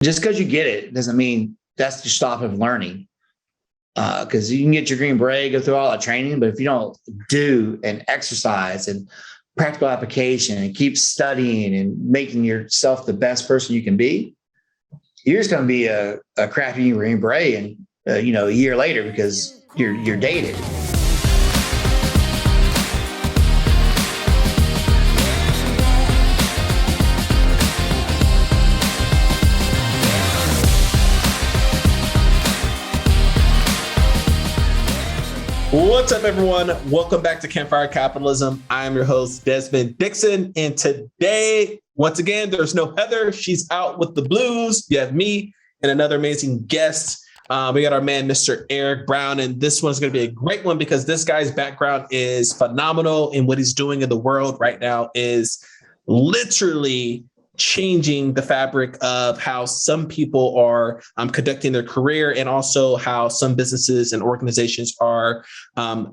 Just because you get it doesn't mean that's the stop of learning. Because you can get your Green Beret, go through all that training, but if you don't do and exercise and practical application and keep studying and making yourself the best person you can be, you're just going to be a crappy Green Beret and a year later because you're dated. What's up, everyone? Welcome back to Campfire Capitalism. I am your host, Desmond Dixon. And today, once again, there's no Heather. She's out with the blues. You have me and another amazing guest. We got our man, Mr. Eric Brown. And this one's going to be a great one because this guy's background is phenomenal. And what he's doing in the world right now is literally changing the fabric of how some people are conducting their career, and also how some businesses and organizations are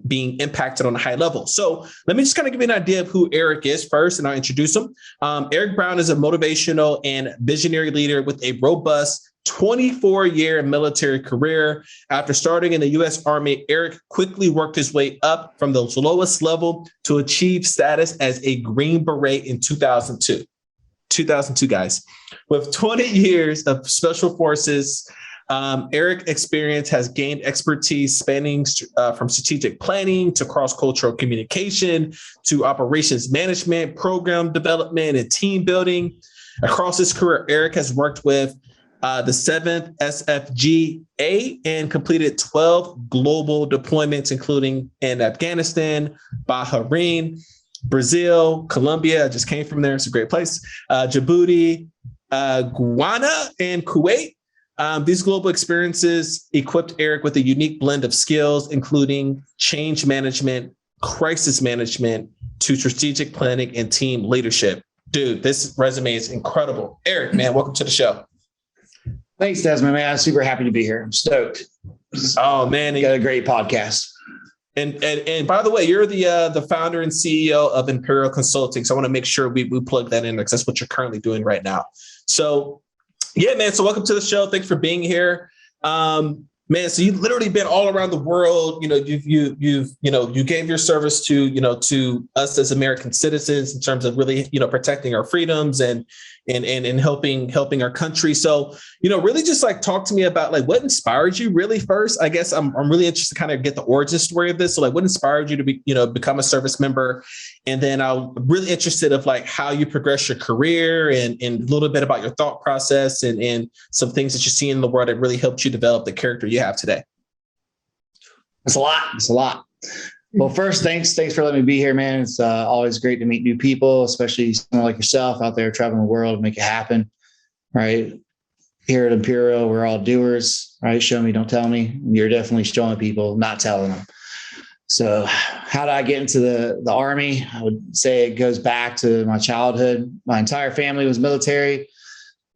being impacted on a high level. So let me just kind of give you an idea of who Eric is first, and I'll introduce him. Eric Brown is a motivational and visionary leader with a robust 24-year military career. After starting in the U.S. Army, Eric quickly worked his way up from the lowest level to achieve status as a Green Beret in 2002, guys. With 20 years of special forces, Eric's experience has gained expertise spanning from strategic planning to cross-cultural communication to operations management, program development, and team building. Across his career, Eric has worked with the 7th SFGA and completed 12 global deployments, including in Afghanistan, Bahrain, Brazil, Colombia. I just came from there. It's a great place. Djibouti, Guyana, and Kuwait. These global experiences equipped Eric with a unique blend of skills, including change management, crisis management, to strategic planning and team leadership. Dude, this resume is incredible. Eric, man, welcome to the show. Thanks, Desmond, man. I'm super happy to be here. I'm stoked. Oh, man. You got a great podcast. And by the way, you're the founder and CEO of Imperio Consulting. So I want to make sure we plug that in because that's what you're currently doing right now. So yeah, man. So welcome to the show. Thanks for being here. Man, so you've literally been all around the world. You gave your service to us as American citizens in terms of really, protecting our freedoms and helping our country. So, really just like talk to me about like what inspired you really first. I guess I'm really interested to kind of get the origin story of this. So like what inspired you to become a service member? And then I'm really interested of like how you progress your career and a little bit about your thought process and some things that you see in the world that really helped you develop the character you have today. It's a lot. Well, first, thanks for letting me be here, man. It's always great to meet new people, especially someone like yourself out there traveling the world, make it happen, right? Here at Imperio, we're all doers, right? Show me, don't tell me. You're definitely showing people, not telling them. So how did I get into the Army? I would say it goes back to my childhood. My entire family was military.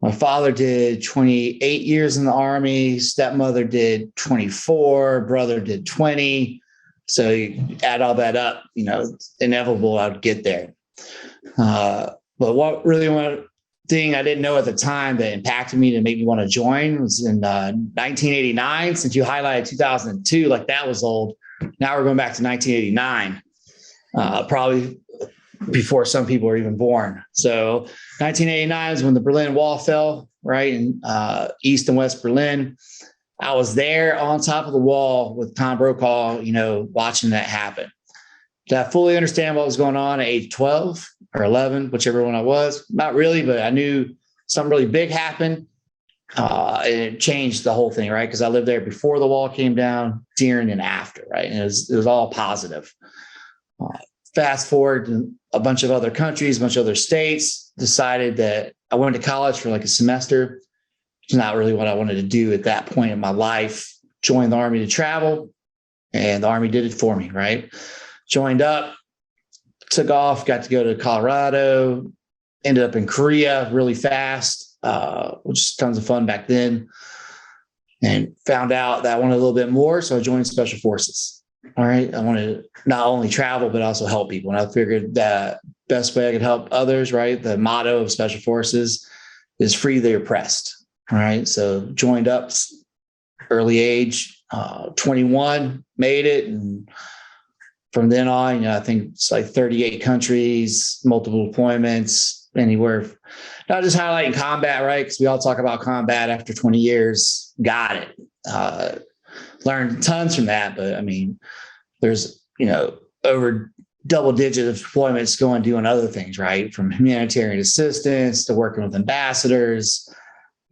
My father did 28 years in the Army. Stepmother did 24. Brother did 20. So you add all that up, it's inevitable I would get there. But what really one thing I didn't know at the time that impacted me to make me want to join was in 1989. Since you highlighted 2002, like that was old. Now we're going back to 1989, probably before some people were even born. So 1989 is when the Berlin Wall fell, right? In East and West Berlin. I was there on top of the wall with Tom Brokaw, watching that happen. Did I fully understand what was going on at age 12 or 11, whichever one I was? Not really, but I knew something really big happened. And it changed the whole thing, right? Because I lived there before the wall came down, during and after, right? And it was all positive. Fast forward to a bunch of other countries, a bunch of other states, decided that I went to college for like a semester. It's not really what I wanted to do at that point in my life. Joined the Army to travel, and the Army did it for me, right? Joined up, took off, got to go to Colorado, ended up in Korea really fast, which was tons of fun back then, and found out that I wanted a little bit more. So I joined Special Forces. All right. I wanted to not only travel, but also help people. And I figured that best way I could help others, right? The motto of Special Forces is free the oppressed. right? So joined up early age, 21, made it. And from then on, I think it's like 38 countries, multiple deployments, anywhere, not just highlighting combat, right? Because we all talk about combat after 20 years. Got it. Learned tons from that. But I mean, there's, over double digit of deployments going doing other things, right? From humanitarian assistance to working with ambassadors.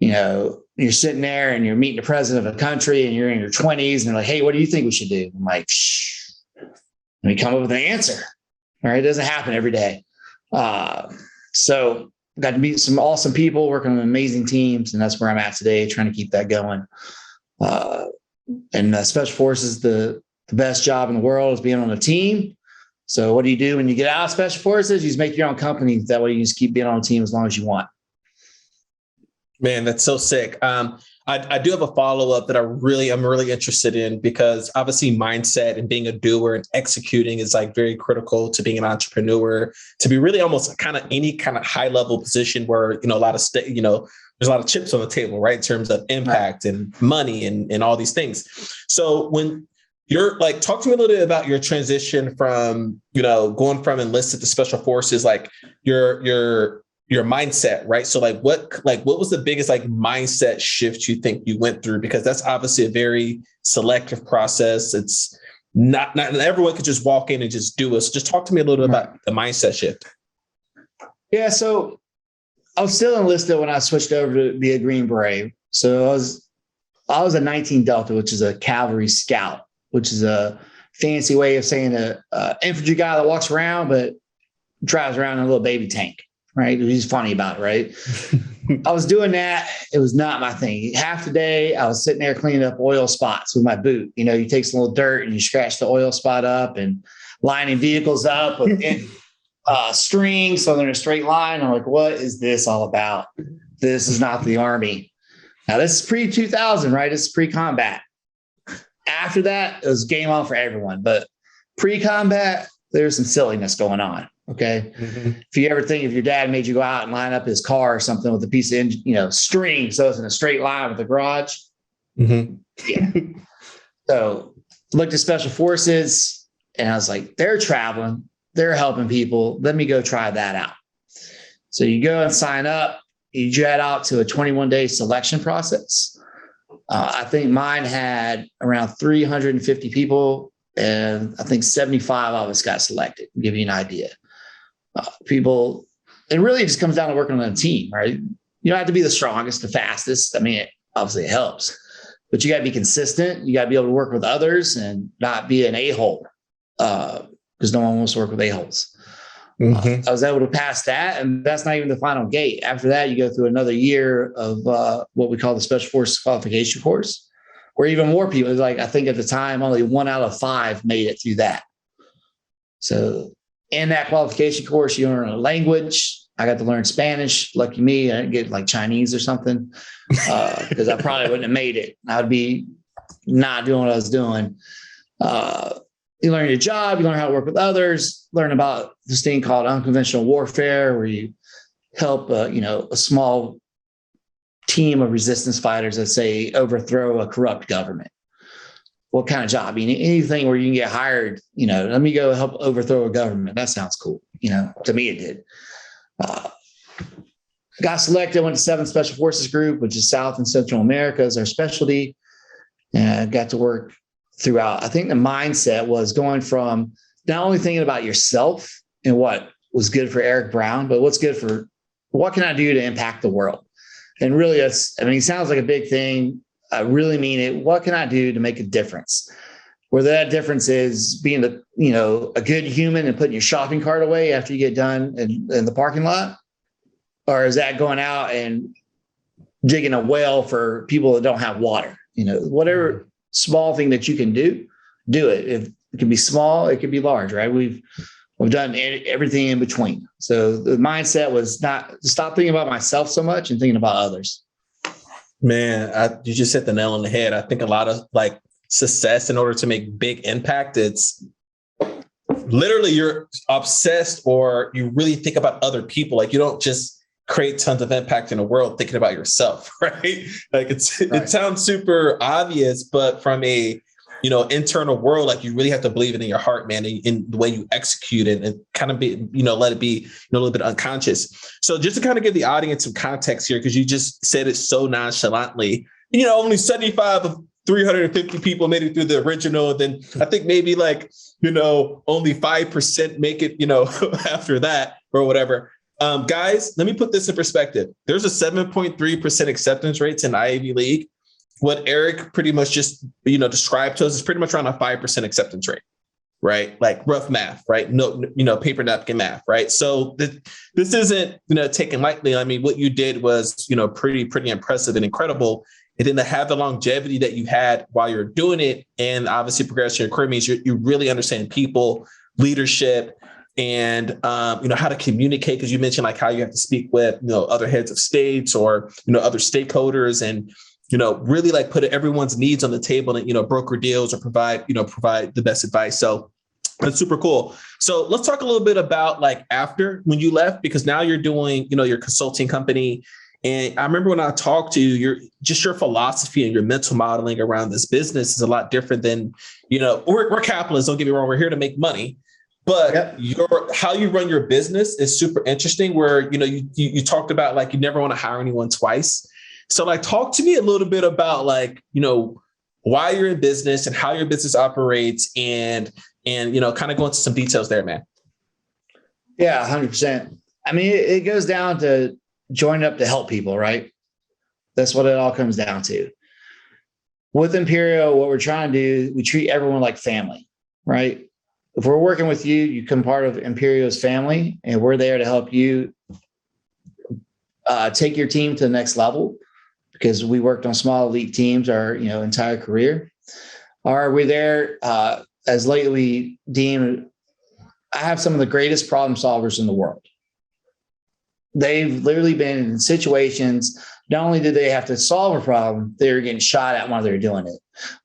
You're sitting there and you're meeting the president of a country and you're in your 20s and they're like, hey, what do you think we should do? I'm like, shh. Let me come up with an answer. All right. It doesn't happen every day. So got to meet some awesome people, working on amazing teams. And that's where I'm at today, trying to keep that going. And Special Forces, the best job in the world is being on a team. So what do you do when you get out of Special Forces? You just make your own company. That way you just keep being on a team as long as you want. Man, that's so sick. I do have a follow-up that I'm really interested in, because obviously mindset and being a doer and executing is like very critical to being an entrepreneur, to be really almost kind of any kind of high level position where, a lot of there's a lot of chips on the table, right? In terms of impact and money and all these things. So when you're like, talk to me a little bit about your transition from, going from enlisted to Special Forces, like your mindset, right? So what was the biggest mindset shift you think you went through? Because that's obviously a very selective process. It's not everyone could just walk in and just do it. So just talk to me a little bit about the mindset shift. Yeah. So I was still enlisted when I switched over to be a Green Beret. So I was a 19 Delta, which is a cavalry scout, which is a fancy way of saying a infantry guy that walks around, but drives around in a little baby tank. Right. He's funny about it. Right. I was doing that. It was not my thing. Half the day I was sitting there cleaning up oil spots with my boot. You take some little dirt and you scratch the oil spot up and lining vehicles up with strings so they're in a straight line. I'm like, what is this all about? This is not the Army. Now this is pre-2000, right? This is pre-combat. After that, it was game on for everyone. But pre-combat, there's some silliness going on. Okay. Mm-hmm. If you ever think if your dad made you go out and line up his car or something with a piece of string, so it's in a straight line with the garage. Mm-hmm. Yeah. So looked at Special Forces and I was like, they're traveling, they're helping people. Let me go try that out. So you go and sign up, you jet out to a 21-day selection process. I think mine had around 350 people, and I think 75 of us got selected, to give you an idea. People, it really just comes down to working on a team, right? You don't have to be the strongest, the fastest. I mean, obviously it helps, but you got to be consistent. You got to be able to work with others and not be an a-hole, because no one wants to work with a-holes. Mm-hmm. I was able to pass that, and that's not even the final gate. After that, you go through another year of what we call the Special Forces qualification course, where even more people, I think at the time, only 1 out of 5 made it through that. So in that qualification course, you learn a language. I got to learn Spanish. Lucky me, I didn't get Chinese or something, because I probably wouldn't have made it. I would be not doing what I was doing. You learn your job, you learn how to work with others, learn about this thing called unconventional warfare, where you help, a small team of resistance fighters that say overthrow a corrupt government. What kind of job? Anything where you can get hired, let me go help overthrow a government. That sounds cool. To me, it did. Got selected, went to 7th Special Forces Group, which is South and Central America is our specialty. And got to work throughout. I think the mindset was going from not only thinking about yourself and what was good for Eric Brown, but what can I do to impact the world? And really, it sounds like a big thing. I really mean it. What can I do to make a difference? Whether that difference is being a good human and putting your shopping cart away after you get done in the parking lot, or is that going out and digging a well for people that don't have water? Whatever small thing that you can do it. If it can be small, it can be large, right? We've done everything in between. So the mindset was not to stop thinking about myself so much and thinking about others. Man, you just hit the nail on the head. I think a lot of success, in order to make big impact, it's literally you're obsessed, or you really think about other people. You don't just create tons of impact in the world thinking about yourself, right? Like it sounds super obvious, but from a, internal world, like you really have to believe it in your heart, man, in the way you execute it and kind of be, let it be, a little bit unconscious. So just to kind of give the audience some context here, because you just said it so nonchalantly, only 75 of 350 people made it through the original. Then I think maybe like, only 5% make it, after that or whatever. Guys, let me put this in perspective. There's a 7.3% acceptance rates in Ivy League. What Eric pretty much just, described to us is pretty much around a 5% acceptance rate, right? Like rough math, right? No, paper napkin math, right? So this isn't, taken lightly. I mean, what you did was, pretty impressive and incredible. And then to have the longevity that you had while you're doing it, and obviously progression in your career means you really understand people, leadership, and how to communicate. Because you mentioned like how you have to speak with other heads of states or other stakeholders, and really like put everyone's needs on the table and broker deals or provide the best advice. So that's super cool. So let's talk a little bit about like after when you left, because now you're doing your consulting company. And I remember when I talked to you, your philosophy and your mental modeling around this business is a lot different than, we're capitalists, don't get me wrong, we're here to make money. But how you run your business is super interesting, where, you talked about like you never want to hire anyone twice. So like talk to me a little bit about like, why you're in business and how your business operates and kind of go into some details there, man. Yeah, 100%. I mean, it goes down to join up to help people, right? That's what it all comes down to. With Imperio, what we're trying to do, we treat everyone like family, right? If we're working with you, you become part of Imperio's family, and we're there to help you take your team to the next level, because we worked on small elite teams our entire career. Are we there as lately deemed? I have some of the greatest problem solvers in the world. They've literally been in situations, not only did they have to solve a problem, they were getting shot at while they were doing it,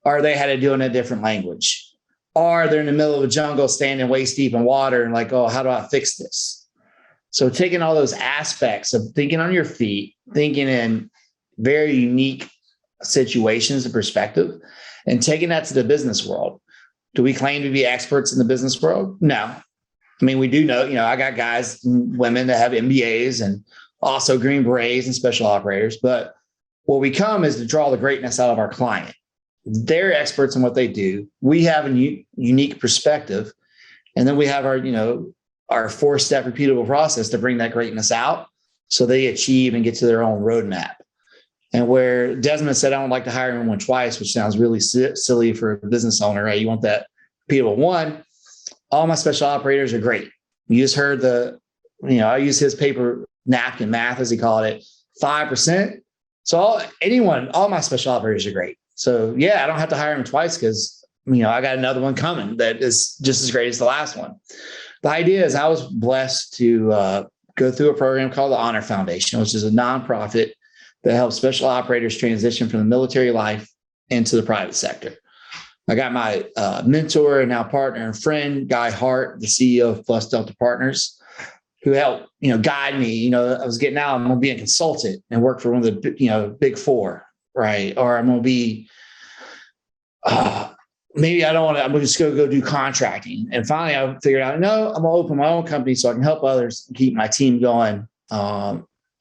or they had to do it in a different language, or they're in the middle of a jungle standing waist deep in water and like, oh, how do I fix this? So taking all those aspects of thinking on your feet, thinking in very unique situations and perspective, and taking that to the business world. Do we claim to be experts in the business world? No. I mean, we do know, I got guys and women that have MBAs and also Green Berets and special operators. But what we come is to draw the greatness out of our client. They're experts in what they do. We have a unique perspective. And then we have our 4-step repeatable process to bring that greatness out so they achieve and get to their own roadmap. And where Desmond said, I don't like to hire anyone twice, which sounds really silly for a business owner, right? You want that repeatable. One, all my special operators are great. You just heard I use his paper napkin math, as he called it, 5%. So all my special operators are great. So yeah, I don't have to hire them twice because, I got another one coming that is just as great as the last one. The idea is I was blessed to go through a program called the Honor Foundation, which is a nonprofit that helps special operators transition from the military life into the private sector. I got my mentor and now partner and friend, Guy Hart, the CEO of Plus Delta Partners, who helped, guide me. I was getting out, I'm going to be a consultant and work for one of the, big four, right? Or I'm going to be, maybe I don't want to, I'm just going to go do contracting. And finally I figured out, no, I'm going to open my own company so I can help others and keep my team going.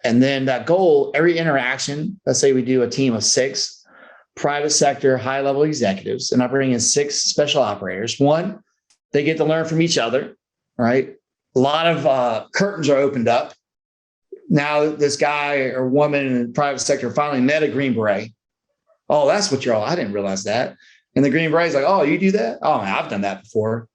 And then that goal, every interaction, let's say we do a team of 6 private sector, high-level executives, and I bring in 6 special operators. One, they get to learn from each other, right? A lot of curtains are opened up. Now this guy or woman in the private sector finally met a Green Beret. Oh, that's what you're all, I didn't realize that. And the Green Beret's like, oh, you do that? Oh, man, I've done that before.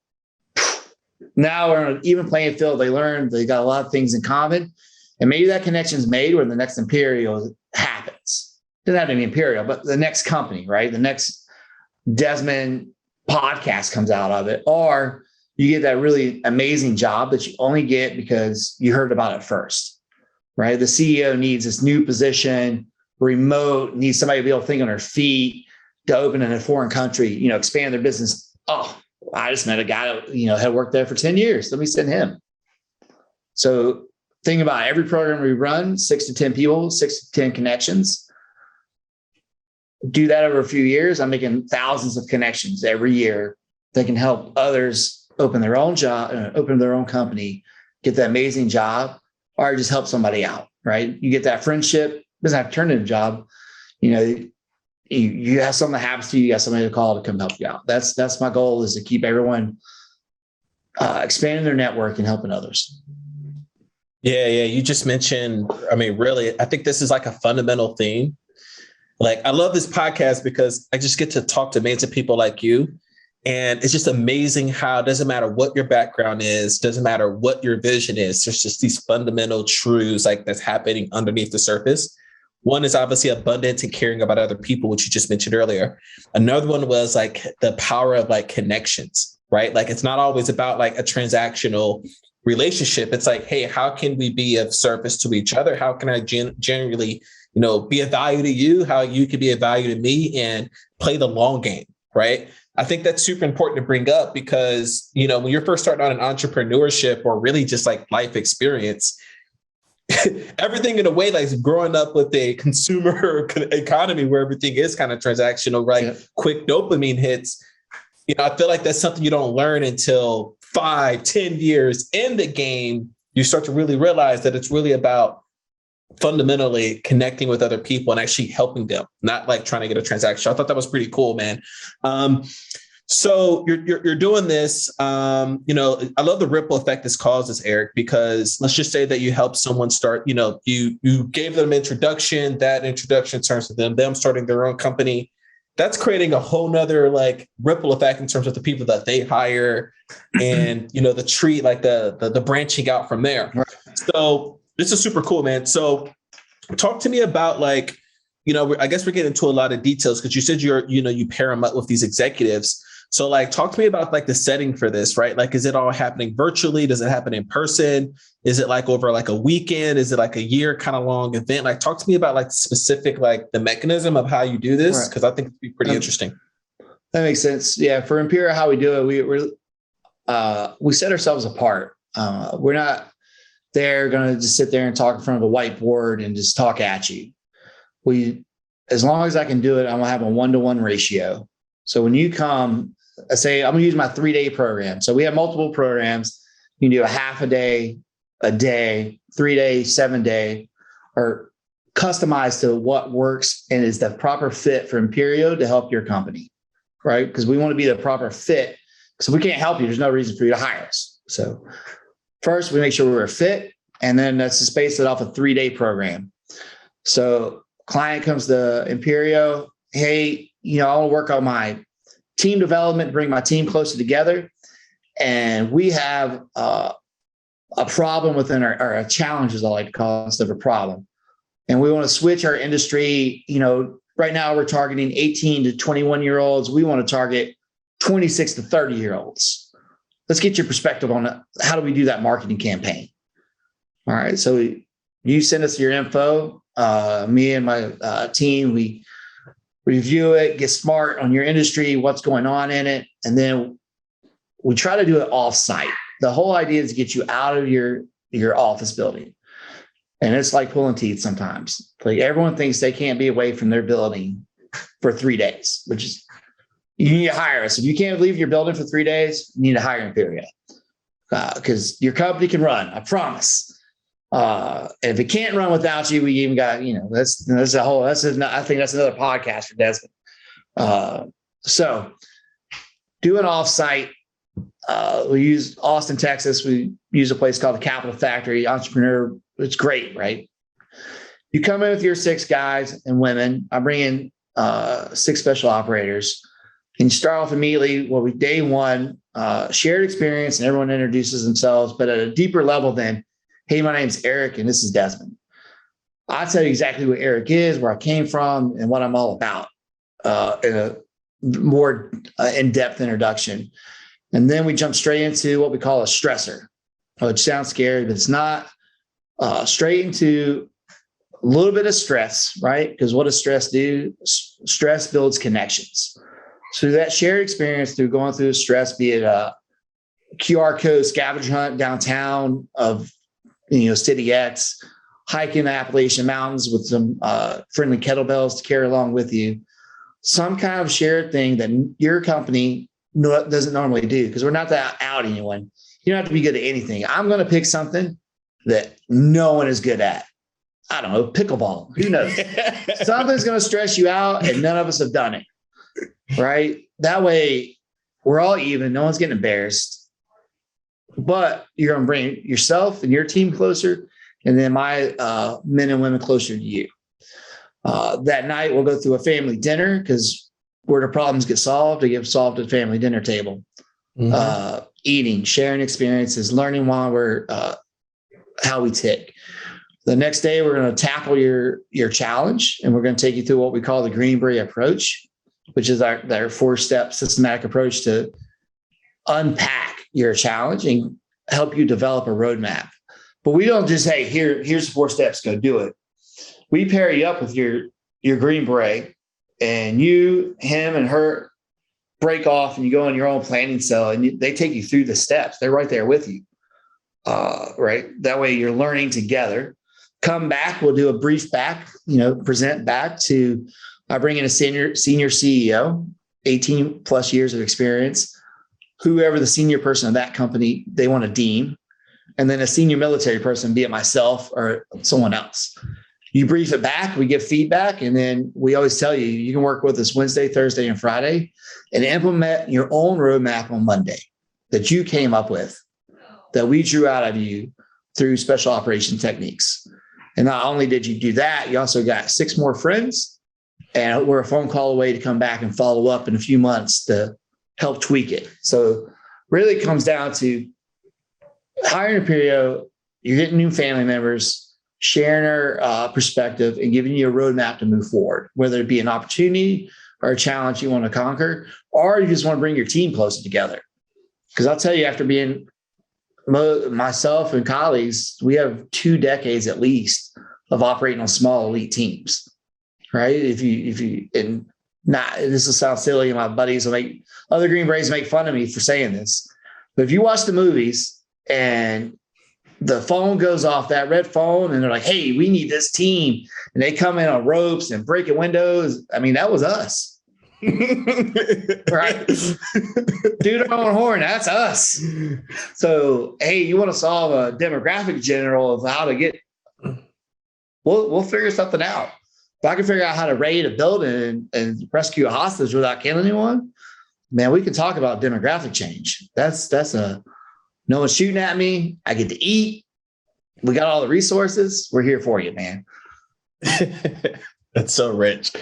Now we're on an even playing field. They learned, they got a lot of things in common. And maybe that connection's made where the next Imperio happens. Doesn't have to be Imperio, but the next company, right? The next Desmond podcast comes out of it. Or you get that really amazing job that you only get because you heard about it first, right? The CEO needs this new position, remote, needs somebody to be able to think on their feet to open in a foreign country, expand their business. Oh, I just met a guy that, had worked there for 10 years. Let me send him. So think about every program we run, 6 to 10 people, 6 to 10 connections. Do that over a few years. I'm making thousands of connections every year that can help others open their own job, open their own company, get that amazing job, or just help somebody out, right? You get that friendship, it doesn't have to turn into a job. You know, you have something that happens to you, you got somebody to call to come help you out. That's my goal, is to keep everyone expanding their network and helping others. Yeah. You just mentioned, I mean, really, I think this is like a fundamental theme. Like, I love this podcast because I just get to talk to amazing people like you. And it's just amazing how it doesn't matter what your background is, doesn't matter what your vision is. There's just these fundamental truths like that's happening underneath the surface. One is obviously abundance and caring about other people, which you just mentioned earlier. Another one was like the power of like connections, right? Like, it's not always about like a transactional relationship. It's like, hey, how can we be of service to each other? How can I generally, be of value to you? How you can be of value to me, and play the long game, right? I think that's super important to bring up because, when you're first starting on an entrepreneurship or really just like life experience, everything in a way, like growing up with a consumer economy where everything is kind of transactional, right? Yeah. Quick dopamine hits. I feel like that's something you don't learn until 5-10 years in the game. You start to really realize that it's really about fundamentally connecting with other people and actually helping them, not like trying to get a transaction. I thought that was pretty cool, man. So you're doing this. I love the ripple effect this causes, Eric, because let's just say that you help someone start, you gave them an introduction, that introduction turns to them starting their own company. That's creating a whole nother like ripple effect in terms of the people that they hire and, the tree, like the branching out from there. Right. So this is super cool, man. So talk to me about like, I guess we're getting into a lot of details because you said you pair them up with these executives. So like, talk to me about like the setting for this, right? Like, is it all happening virtually? Does it happen in person? Is it like over like a weekend? Is it like a year kind of long event? Like, talk to me about like specific, like the mechanism of how you do this. Cause I think it'd be pretty interesting. That makes sense. Yeah. For Imperio, how we do it, we set ourselves apart. We're not there going to just sit there and talk in front of a whiteboard and just talk at you. As long as I can do it, I'm going to have a 1-to-1 ratio. So when you come, I say, I'm going to use my 3-day program. So we have multiple programs. You can do a half a day, 3-day, 7-day, or customized to what works and is the proper fit for Imperio to help your company, right? Because we want to be the proper fit. So we can't help you. There's no reason for you to hire us. So first, we make sure we're fit, and then that's just based it off a 3-day program. So client comes to Imperio, hey, I want to work on my team development, bring my team closer together. And we have a problem within or a challenge, as I like to call it, instead of a problem. And we want to switch our industry. Right now we're targeting 18 to 21-year-olds. We want to target 26 to 30-year-olds. Let's get your perspective on how do we do that marketing campaign? All right. So you send us your info. Me and my team, we review it, get smart on your industry, what's going on in it. And then we try to do it off-site. The whole idea is to get you out of your office building. And it's like pulling teeth sometimes. Like, everyone thinks they can't be away from their building for 3 days, which is, you need to hire us. If you can't leave your building for 3 days, you need to hire Imperio, because your company can run, I promise. And if it can't run without you, we even got, I think that's another podcast for Desmond. So do an offsite. We use Austin, Texas. We use a place called the Capital Factory. Entrepreneur, it's great, right? You come in with your 6 guys and women. I bring in 6 special operators. And you start off immediately, day one, shared experience, and everyone introduces themselves, but at a deeper level than, hey, my name's Eric, and this is Desmond. I'll tell you exactly what Eric is, where I came from, and what I'm all about in a more in-depth introduction. And then we jump straight into what we call a stressor, which sounds scary, but it's not. Straight into a little bit of stress, right? Because what does stress do? Stress builds connections. So that shared experience through going through stress, be it a QR code scavenger hunt downtown of City X, hiking the Appalachian Mountains with some friendly kettlebells to carry along with you. Some kind of shared thing that your company doesn't normally do, because we're not that out anyone. You don't have to be good at anything. I'm going to pick something that no one is good at. I don't know, pickleball. Who knows? Something's going to stress you out, and none of us have done it. Right? That way, we're all even. No one's getting embarrassed. But you're going to bring yourself and your team closer, and then my men and women closer to you. That night, we'll go through a family dinner, because where the problems get solved, they get solved at the family dinner table. Mm-hmm. Eating, sharing experiences, learning while we're how we tick. The next day, we're going to tackle your challenge, and we're going to take you through what we call the Green Beret approach, which is our 4-step systematic approach to unpack your challenge and help you develop a roadmap. But we don't just, hey, here's 4 steps, go do it. We pair you up with your Green Beret, and you, him, and her break off, and you go in your own planning cell, and they take you through the steps. They're right there with you. Right. That way you're learning together. Come back. We'll do a brief back, present back to, I bring in a senior CEO, 18 plus years of experience, whoever the senior person of that company they want to deem, and then a senior military person, be it myself or someone else. You brief it back, we give feedback, and then we always tell you can work with us Wednesday, Thursday, and Friday, and implement your own roadmap on Monday that you came up with, that we drew out of you through special operation techniques. And not only did you do that, you also got 6 more friends, and we're a phone call away to come back and follow up in a few months to help tweak it. So really it comes down to hiring Imperio, you're getting new family members, sharing our perspective, and giving you a roadmap to move forward, whether it be an opportunity or a challenge you want to conquer, or you just want to bring your team closer together. Because I'll tell you, after being myself and colleagues, we have 2 decades at least of operating on small elite teams, right? If you and not, this will sound silly, and my buddies will make other Green Berets make fun of me for saying this, but if you watch the movies and the phone goes off, that red phone, and they're like, hey, we need this team, and they come in on ropes and breaking windows, I mean, that was us. Right? Dude on horn, that's us. So, hey, you want to solve a demographic general of how to get, we'll figure something out. If I can figure out how to raid a building and rescue a hostage without killing anyone, man, we can talk about demographic change. That's no one's shooting at me. I get to eat. We got all the resources. We're here for you, man. That's so rich.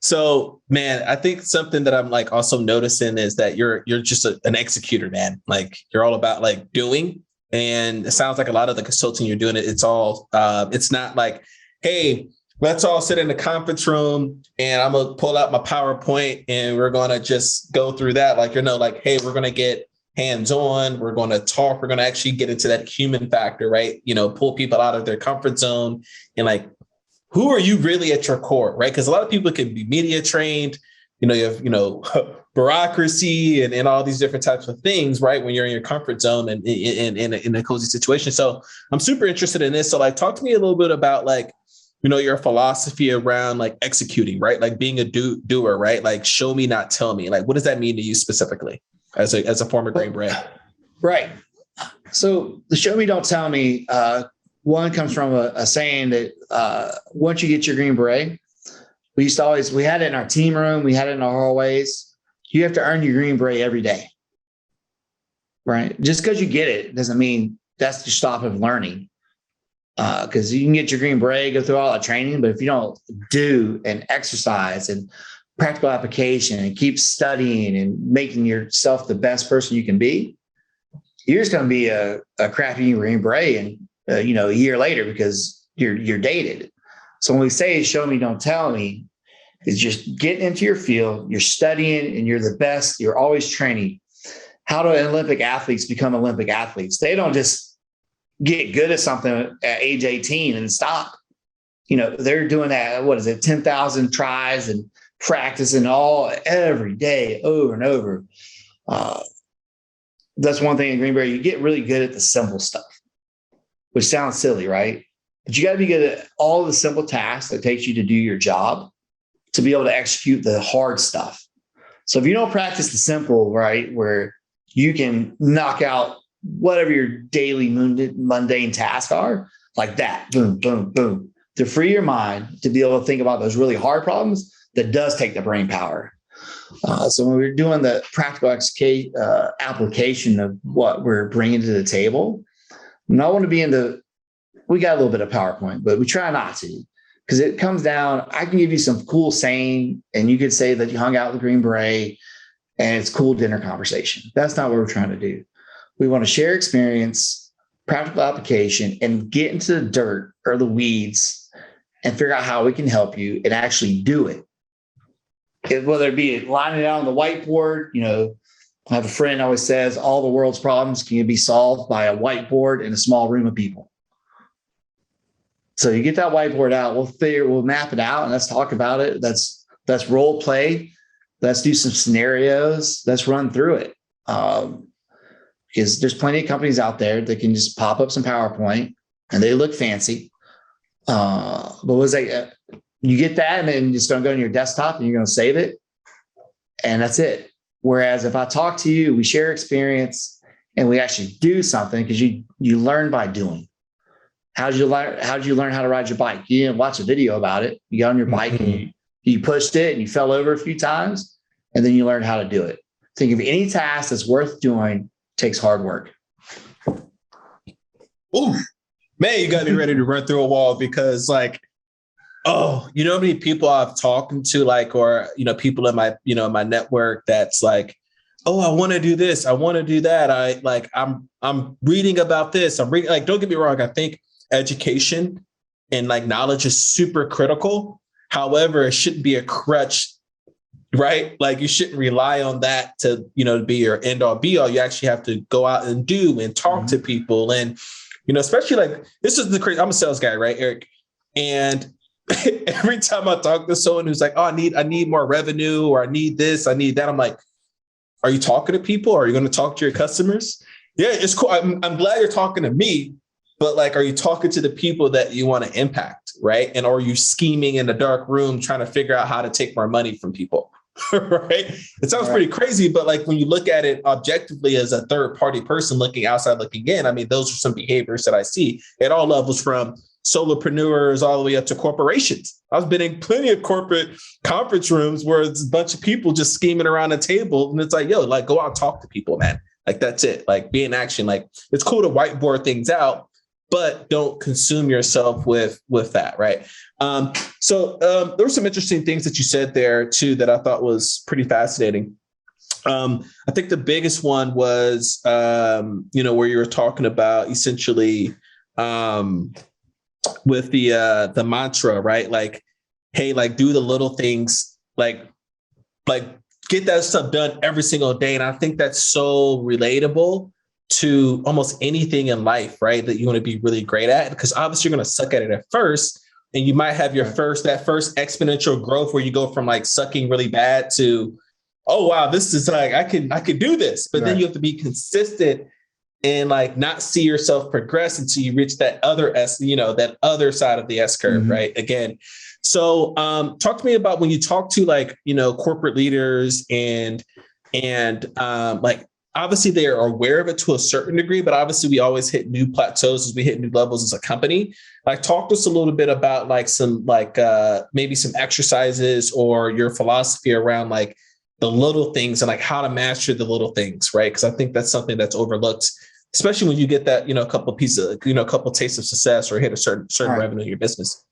So, man, I think something that I'm like also noticing is that you're just an executor, man. Like you're all about like doing, and it sounds like a lot of the consulting you're doing, it's all, it's not like, hey, let's all sit in the conference room and I'm gonna pull out my PowerPoint and we're gonna just go through that. Like, like, hey, we're gonna get hands-on, we're going to talk, we're going to actually get into that human factor, right? Pull people out of their comfort zone, and like, who are you really at your core, right? Because a lot of people can be media trained, you have, bureaucracy and all these different types of things, right? When you're in your comfort zone and in a cozy situation. So I'm super interested in this. So like, talk to me a little bit about like, your philosophy around like executing, right? Like being a doer, right? Like show me, not tell me. Like, what does that mean to you specifically as a former Green Beret? Right. So the show me, don't tell me, one comes from a saying that once you get your Green Beret, we had it in our team room, we had it in our hallways. You have to earn your Green Beret every day, right? Just because you get it doesn't mean that's the stop of learning. Because you can get your Green Beret, go through all that training, but if you don't do and exercise and practical application and keep studying and making yourself the best person you can be, you're just going to be a crappy Green Beret and a year later, because you're dated. So when we say show me, don't tell me, it's just getting into your field, you're studying, and you're the best. You're always training. How do Olympic athletes become Olympic athletes? They don't just get good at something at age 18 and stop. They're doing that, 10,000 tries and practicing every day, over and over. That's one thing in Green Beret, you get really good at the simple stuff. which sounds silly, right? But you got to be good at all the simple tasks that takes you to do your job to be able to execute the hard stuff. So if you don't practice the simple, right, where you can knock out whatever your daily mundane tasks are, like that, boom, boom, boom, to free your mind to be able to think about those really hard problems, that does take the brain power. So when we're doing the practical application of what we're bringing to the table, and I want to be we got a little bit of PowerPoint, but we try not to, because it comes down, I can give you some cool saying, and you could say that you hung out with Green Beret and it's cool dinner conversation. That's not what we're trying to do. We want to share experience, practical application, and get into the dirt or the weeds and figure out how we can help you and actually do it. Whether it be lining it out on the whiteboard, I have a friend who always says all the world's problems can be solved by a whiteboard in a small room of people. So you get that whiteboard out, we'll map it out and let's talk about it. Let's role play. Let's do some scenarios. Let's run through it. Because there's plenty of companies out there that can just pop up some PowerPoint and they look fancy. But was that you get that and then it's going to go on your desktop and you're going to save it. And that's it. Whereas if I talk to you, we share experience and we actually do something, because you learn by doing. How did you learn how to ride your bike? You didn't watch a video about it. You got on your bike and you pushed it and you fell over a few times and then you learned how to do it. Think of any task that's worth doing takes hard work. Ooh, man, you got me ready to run through a wall, because how many people I've talked to, or, people in my, my network that's like, oh, I want to do this. I want to do that. I'm reading about this. I'm reading, don't get me wrong. I think education and knowledge is super critical. However, it shouldn't be a crutch, right? You shouldn't rely on that to, be your end all be all. You actually have to go out and do and talk to people. And, especially this is the crazy, I'm a sales guy, right, Eric? And every time I talk to someone who's like, oh, I need more revenue, or I need this, I need that, I'm like, are you talking to people? Are you going to talk to your customers? Yeah, it's cool. I'm glad you're talking to me, but are you talking to the people that you want to impact, right? And are you scheming in a dark room trying to figure out how to take more money from people, right? It sounds pretty crazy, but when you look at it objectively as a third party person looking outside, looking in, I mean, those are some behaviors that I see at all levels, from solopreneurs all the way up to corporations. I've been in plenty of corporate conference rooms where it's a bunch of people just scheming around a table, and it's go out and talk to people, man. That's it. Be in action. It's cool to whiteboard things out, but don't consume yourself with that, right? So there were some interesting things that you said there too that I thought was pretty fascinating. I think the biggest one was, where you were talking about essentially with the mantra, right? Hey, do the little things, get that stuff done every single day. And I think that's so relatable to almost anything in life, right? That you want to be really great at, because obviously you're going to suck at it at first. And you might have that first exponential growth where you go from sucking really bad to, oh, wow, this is I could do this. But then you have to be consistent and not see yourself progress until you reach that other that other side of the S curve, right? Again. So talk to me about when you talk to corporate leaders and obviously they are aware of it to a certain degree, but obviously we always hit new plateaus as we hit new levels as a company. Talk to us a little bit about maybe some exercises or your philosophy around the little things and how to master the little things, right? Because I think that's something that's overlooked, especially when you get that, a couple pieces, a couple tastes of success or hit a certain revenue in your business.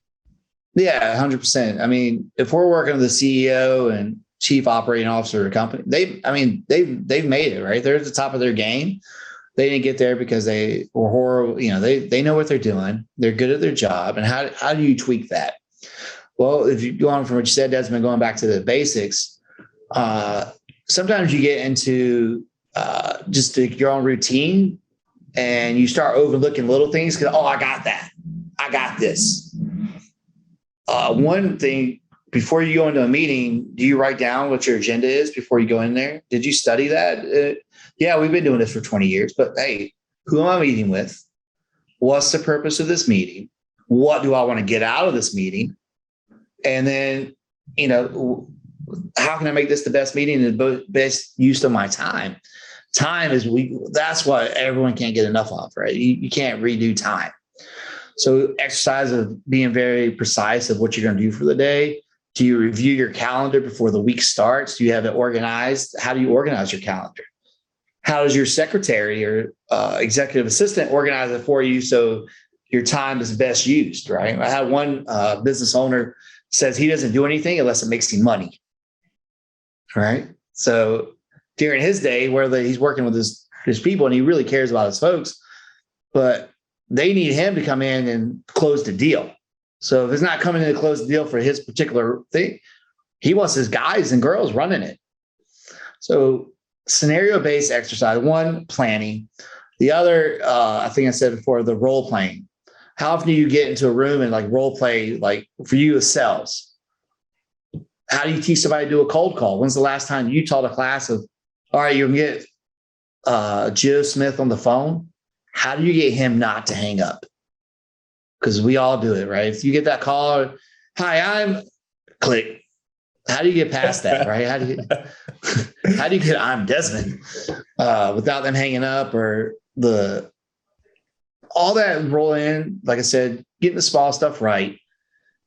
Yeah, 100%. I mean, if we're working with the CEO and chief operating officer of a company, they've made it, right? They're at the top of their game. They didn't get there because they were horrible. They know what they're doing. They're good at their job. And how do you tweak that? Well, if you go on from what you said, Desmond, going back to the basics, sometimes you get into just your own routine and you start overlooking little things because, oh, I got that. I got this. One thing, before you go into a meeting, do you write down what your agenda is before you go in there? Did you study that? Yeah, we've been doing this for 20 years, but hey, who am I meeting with? what's the purpose of this meeting? What do I want to get out of this meeting? And then, how can I make this the best meeting and the best use of my time? Time is that's what everyone can't get enough of, right? You can't redo time. So exercise of being very precise of what you're going to do for the day. Do you review your calendar before the week starts? Do you have it organized? How do you organize your calendar? How does your secretary or executive assistant organize it for you so your time is best used, right? I had one business owner says he doesn't do anything unless it makes him money, right? So during his day where he's working with his people and he really cares about his folks, but they need him to come in and close the deal. So if it's not coming in to close the deal for his particular thing, he wants his guys and girls running it. So scenario-based exercise, one, planning. The other, I think I said before, the role playing. How often do you get into a room and like role play, like for you as sales? How do you teach somebody to do a cold call? When's the last time you taught a class of, all right, you'll get Joe Smith on the phone. How do you get him not to hang up? Because we all do it, right? If you get that call, hi, I'm click. How do you get past that, right? How do you get I'm Desmond without them hanging up or all that roll in? Like I said, getting the small stuff right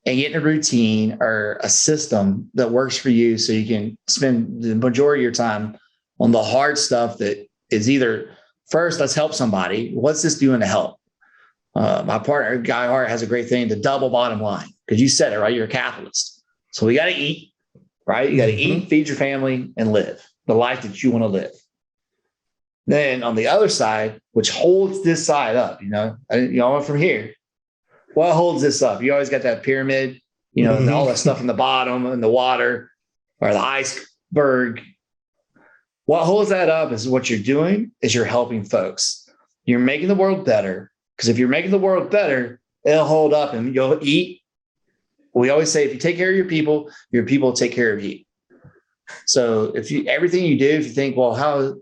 and getting a routine or a system that works for you so you can spend the majority of your time on the hard stuff that is either first, let's help somebody. What's this doing to help? My partner, Guy Hart, has a great thing, the double bottom line, because you said it, right? You're a capitalist. So we got to eat, right? You got to eat, feed your family, and live the life that you want to live. Then on the other side, which holds this side up, from here, what holds this up? You always got that pyramid, and all that stuff in the bottom and the water or the iceberg. What holds that up is what you're doing is you're helping folks. You're making the world better. Because if you're making the world better, it'll hold up and you'll eat. We always say, if you take care of your people will take care of you. So everything you do, if you think, well, how,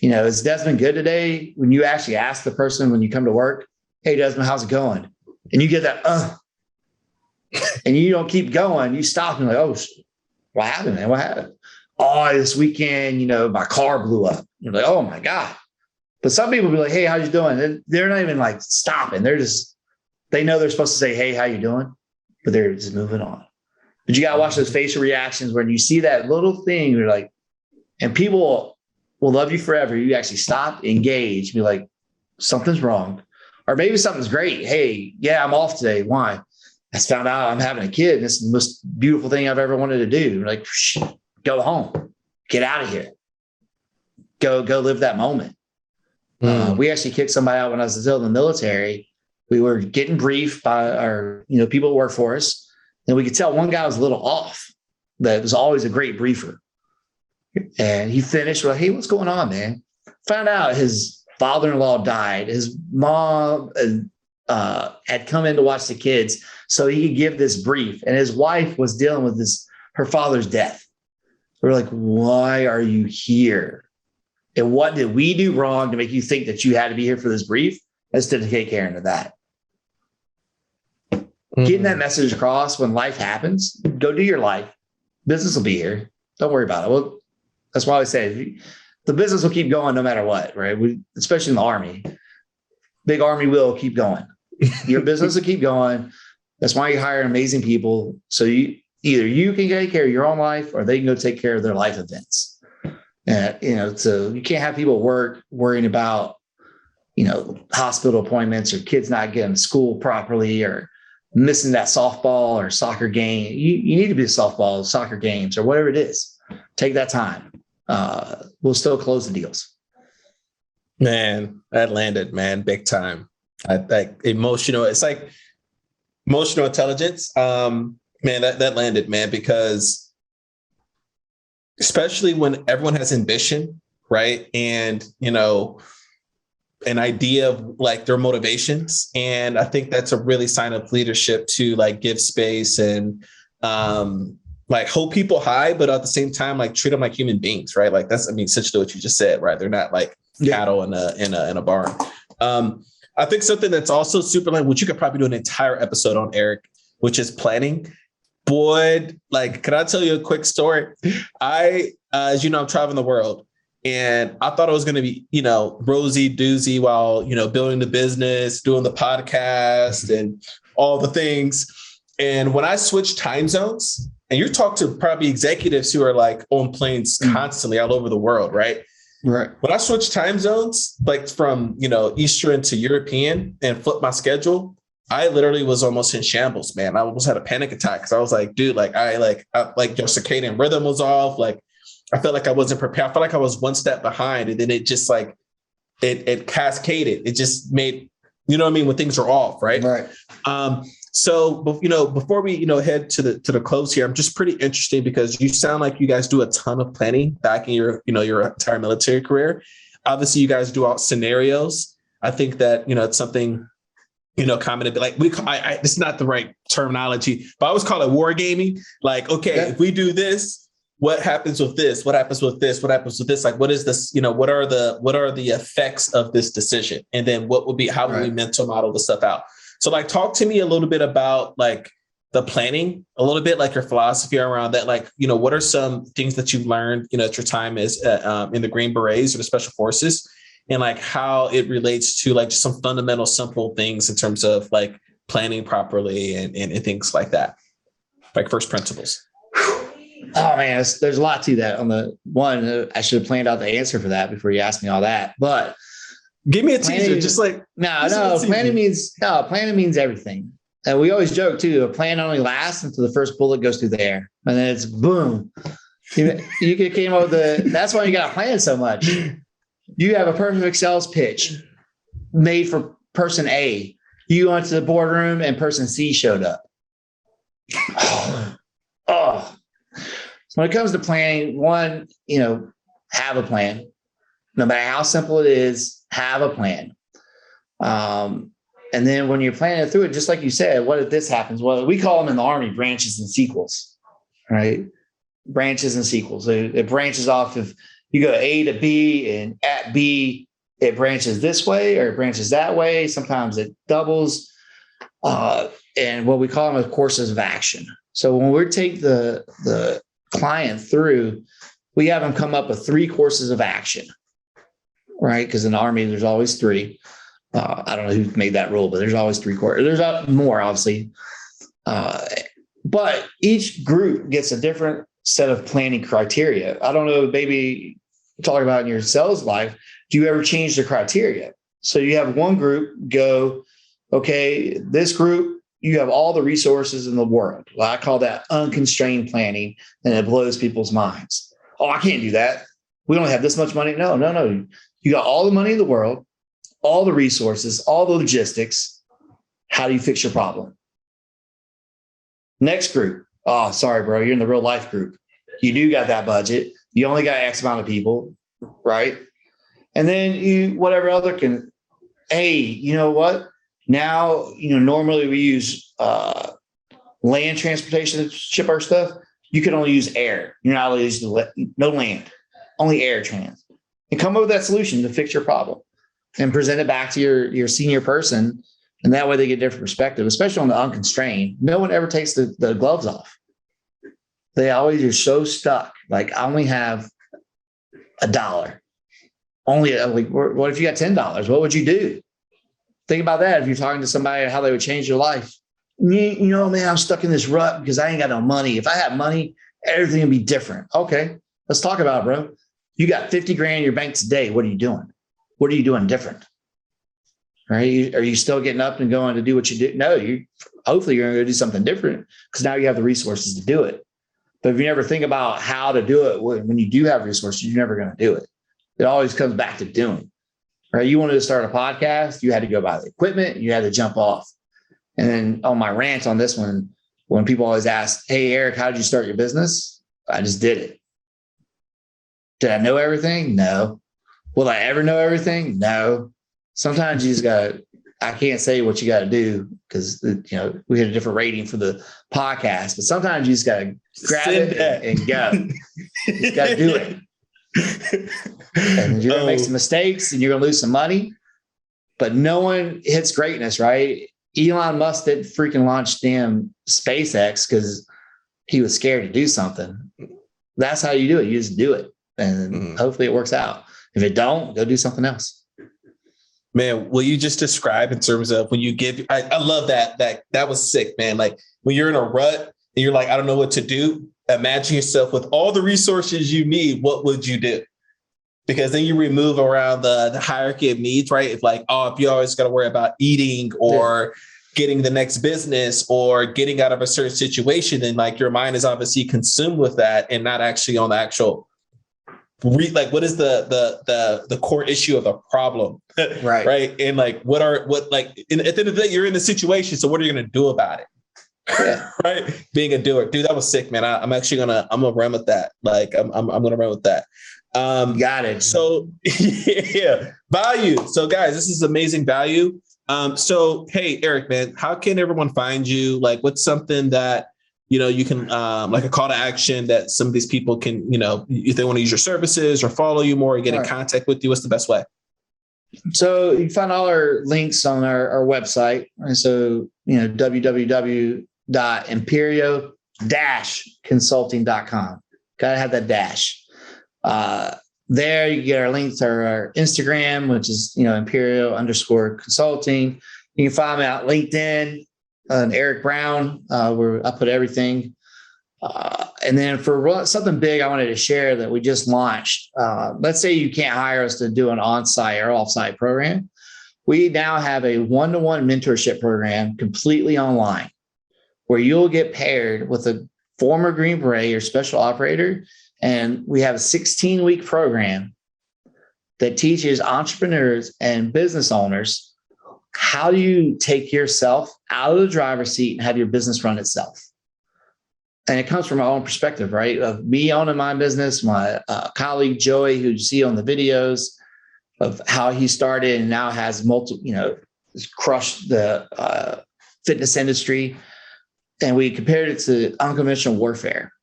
is Desmond good today? When you actually ask the person when you come to work, hey, Desmond, how's it going? And you get that, and you don't keep going. You stop and like, oh, what happened, man? What happened? Oh, this weekend, my car blew up. You're like, oh my God. But some people be like, hey, how you doing? They're not even like stopping. They know they're supposed to say, hey, how you doing? But they're just moving on. But you got to watch those facial reactions when you see that little thing, you're like, and people will love you forever. You actually stop, engage, be like, something's wrong. Or maybe something's great. Hey, yeah, I'm off today. Why? I just found out I'm having a kid. And it's the most beautiful thing I've ever wanted to do. You're like, go home, get out of here. Go live that moment. We actually kicked somebody out when I was still in the military. We were getting briefed by our, people who work for us. And we could tell one guy was a little off. That was always a great briefer. And he finished, we're like, hey, what's going on, man? Found out his father-in-law died. His mom had come in to watch the kids so he could give this brief. And his wife was dealing with her father's death. We're like, why are you here? And what did we do wrong to make you think that you had to be here for this brief instead of take care of that? Getting that message across when life happens, go do your life. Business will be here. Don't worry about it. Well, that's why I say the business will keep going no matter what, right? Especially in the Army. Big Army will keep going. Your business will keep going. That's why you hire amazing people. So either you can take care of your own life or they can go take care of their life events. So you can't have people worrying about, hospital appointments or kids not getting to school properly or missing that softball or soccer game. You need to be at softball, soccer games or whatever it is. Take that time. We'll still close the deals. Man, that landed, man, big time. Emotional. It's like emotional intelligence. Man, that landed, man, because especially when everyone has ambition, right? And, an idea of like their motivations. And I think that's a really sign of leadership to like give space and like hold people high, but at the same time, like treat them like human beings, right? Like that's, essentially what you just said, right? They're not like cattle in a barn. I think something that's also super like, which you could probably do an entire episode on, Eric, which is planning. Boy, like, can I tell you a quick story? As you know, I'm traveling the world, and I thought it was going to be, rosy doozy while, building the business, doing the podcast and all the things. And when I switched time zones, and you talk to probably executives who are like on planes constantly all over the world, right? Right. When I switched time zones, like from, Eastern to European and flipped my schedule, I literally was almost in shambles, man. I almost had a panic attack because I was like, dude, like your circadian rhythm was off. Like, I felt like I wasn't prepared. I felt like I was one step behind, and then it just like it cascaded. It just made, when things are off, right? Right. So, before we, head to the close here, I'm just pretty interested because you sound like you guys do a ton of planning back in your entire military career. Obviously, you guys do out scenarios. I think that, it's something, common to be like, this is not the right terminology, but I always call it war gaming. Like, okay, if we do this, what happens with this? What happens with this? What happens with this? Like, what is this? What are the effects of this decision? And then how will we mental model the stuff out? So like, talk to me a little bit about like the planning, a little bit like your philosophy around that. Like, what are some things that you've learned, at your time as in the Green Berets or the Special Forces, and like how it relates to like just some fundamental, simple things in terms of like planning properly and things like that, like first principles. Oh man, there's a lot to that. On the one, I should have planned out the answer for that before you asked me all that. But give me a teaser, just like planning means everything. And we always joke too. A plan only lasts until the first bullet goes through the air, and then it's boom. You came up with that's why you got to plan so much. You have a perfect sales pitch made for person A. You went to the boardroom and person C showed up. Oh. So when it comes to planning, one, have a plan. No matter how simple it is, have a plan. And then when you're planning through it, just like you said, what if this happens? Well, we call them in the Army branches and sequels, right? Branches and sequels. It branches off if you go A to B, and at B, it branches this way or it branches that way. Sometimes it doubles. And what we call them are courses of action. So when we take the client through, we have them come up with 3 courses of action, right? Because in the Army, there's always 3. I don't know who made that rule, but there's always 3 courses. There's more, obviously. But each group gets a different set of planning criteria. I don't know, maybe talking about in your sales life, do you ever change the criteria? So you have one group go, okay, this group, you have all the resources in the world. Well, I call that unconstrained planning, and it blows people's minds. Oh, I can't do that. We only have this much money. No. You got all the money in the world, all the resources, all the logistics. How do you fix your problem? Next group. Oh, sorry, bro. You're in the real life group. You do got that budget. You only got X amount of people, right? And then whatever other can, hey, you know what? Now, normally we use land transportation to ship our stuff. You can only use air. You're not allowed to use no land, only air trans. And come up with that solution to fix your problem and present it back to your senior person. And that way they get a different perspective, especially on the unconstrained. No one ever takes the gloves off. They always are so stuck. Like, I only have $1. Only like, what if you got $10? What would you do? Think about that. If you're talking to somebody, how they would change your life. Man, I'm stuck in this rut because I ain't got no money. If I had money, everything would be different. Okay, let's talk about it, bro. You got 50 grand in your bank today. What are you doing? What are you doing different? Right? Are you still getting up and going to do what you do? No, hopefully you're going to go do something different because now you have the resources to do it. But if you never think about how to do it, when you do have resources, you're never going to do it. It always comes back to doing. Right? You wanted to start a podcast, you had to go buy the equipment, you had to jump off. And then on my rant on this one, when people always ask, hey, Eric, how did you start your business? I just did it. Did I know everything? No. Will I ever know everything? No. Sometimes you just I can't say what you got to do because, we had a different rating for the podcast, but sometimes you just got to grab it and go. You just got to do it. And you're going to make some mistakes and you're going to lose some money. but no one hits greatness, right? Elon Musk didn't freaking launch damn SpaceX because he was scared to do something. That's how you do it. You just do it, and hopefully it works out. If it don't, go do something else. Man, will you just describe in terms of when you give? I love that. That was sick, man. Like when you're in a rut and you're like, I don't know what to do. Imagine yourself with all the resources you need. What would you do? Because then you remove around the hierarchy of needs, right? If like, if you always got to worry about eating or getting the next business or getting out of a certain situation, and like your mind is obviously consumed with that and not actually on the actual like what is the core issue of the problem, right? Right, and like at the end of the day, you're in the situation. So what are you going to do about it? Yeah. Right, being a doer, dude. That was sick, man. I'm gonna run with that. Like I'm gonna run with that. Got it. So yeah, value. So guys, this is amazing value. So hey, Eric, man, how can everyone find you? Like, what's something that you can like a call to action that some of these people can, if they want to use your services or follow you more or get in contact with you, what's the best way? So you can find all our links on our website. And so, www.imperio-consulting.com. Got to have that dash. There you get our links to our Instagram, which is, Imperio_consulting. You can find me out LinkedIn, Eric Brown, where I put everything. And then for something big I wanted to share that we just launched, let's say you can't hire us to do an on-site or off-site program. We now have a one-to-one mentorship program completely online where you'll get paired with a former Green Beret or special operator. And we have a 16-week program that teaches entrepreneurs and business owners how do you take yourself out of the driver's seat and have your business run itself. And it comes from my own perspective, right? Of me owning my business, my colleague Joey, who you see on the videos, of how he started and now has multiple, crushed the fitness industry. And we compared it to unconventional warfare.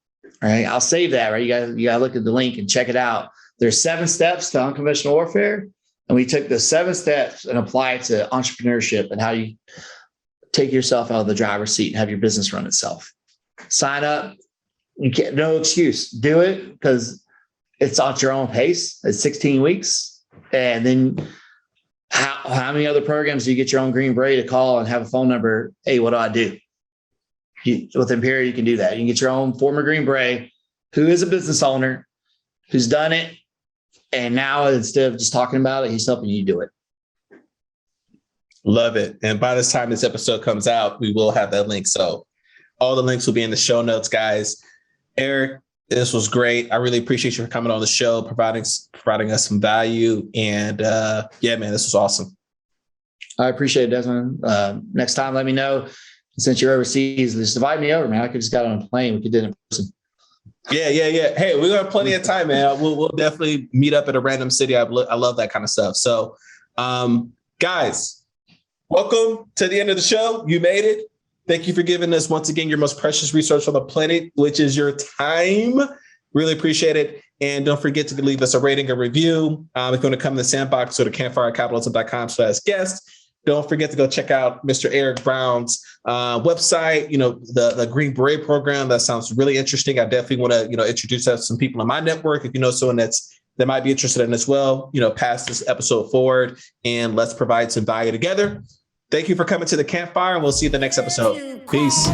Right. I'll save that. Right. You gotta look at the link and check it out. There's 7 steps to unconventional warfare. And we took the 7 steps and apply it to entrepreneurship and how you take yourself out of the driver's seat and have your business run itself. Sign up. You can't, no excuse. Do it because it's at your own pace. It's 16 weeks. And then how many other programs do you get your own Green Beret to call and have a phone number? Hey, what do I do? With Imperio, you can do that. You can get your own former Green Beret who is a business owner, who's done it. And now instead of just talking about it, he's helping you do it. Love it. And by this time this episode comes out, we will have that link. So all the links will be in the show notes, guys. Eric, this was great. I really appreciate you for coming on the show, providing us some value. And yeah, man, this was awesome. I appreciate it, Desmond. Next time, let me know. Since you're overseas, just invite me over, man. I could just got on a plane. We could do it in person. Yeah. Hey, we got plenty of time, man. We'll definitely meet up at a random city. I love that kind of stuff. So, guys, welcome to the end of the show. You made it. Thank you for giving us once again your most precious resource on the planet, which is your time. Really appreciate it. And don't forget to leave us a rating or review. If you want to come to the sandbox, go to campfirecapitalism.com/guest. Don't forget to go check out Mr. Eric Brown's website, the Green Beret program. That sounds really interesting. I definitely want to, introduce that to some people in my network. If you know someone that might be interested in as well, pass this episode forward and let's provide some value together. Thank you for coming to the campfire, and we'll see you in the next episode. Peace.